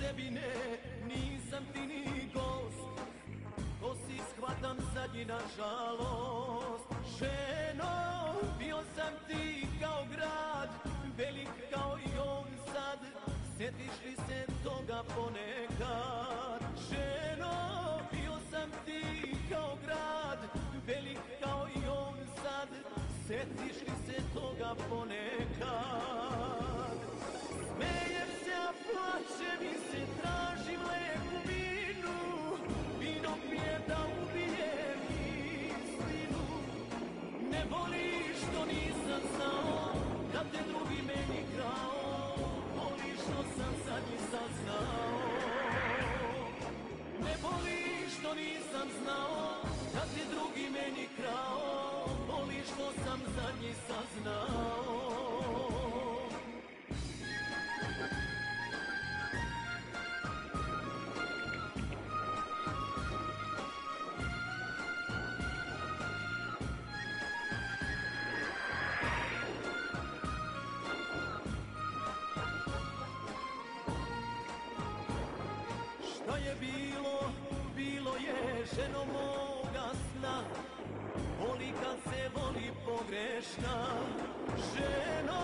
tebi ne, nisam ti ni gost. Ko si shvatam zadnji na žalost. Ženo, bio sam ti kao grad, velik kao i on sad. Sjetiš li se toga ponekad? Ženo, bio sam ti kao grad, velik kao i on sad. Sjetiš li se toga ponekad? Smejem se, a plačem i se tražim leku vinu. Vino pije da ubije istinu. Ne voliš što nisam znao, da te drugi meni krao. Voliš što sam zadnji saznao. Ne voliš što nisam znao, da te drugi meni krao. Voliš što sam zadnji saznao. Šta je bilo, bilo je, ženo moga sna. Voli kad se voli pogrešna. Ženo,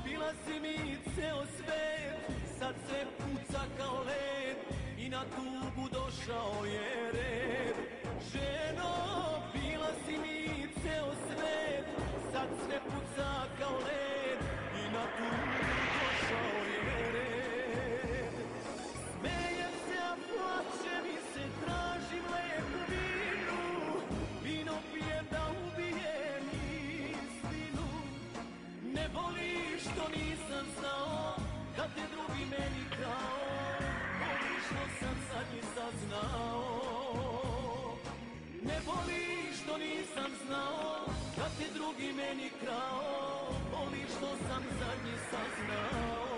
bila si mi ceo svet, sad se puca kao led i na tugu došao je red. Ženo, bila si mi ceo svet, sad sve puca kao led i na tugu došao je red. Smejem se, a plačem i se tražim leku vinu. Vino pijem da ubijem istinu. Ne voliš što nisam znao, da te drugi meni krao. Voliš što sam zadnji saznao. Ne voliš što nisam znao, da te drugi meni krao. Voliš što sam zadnji saznao.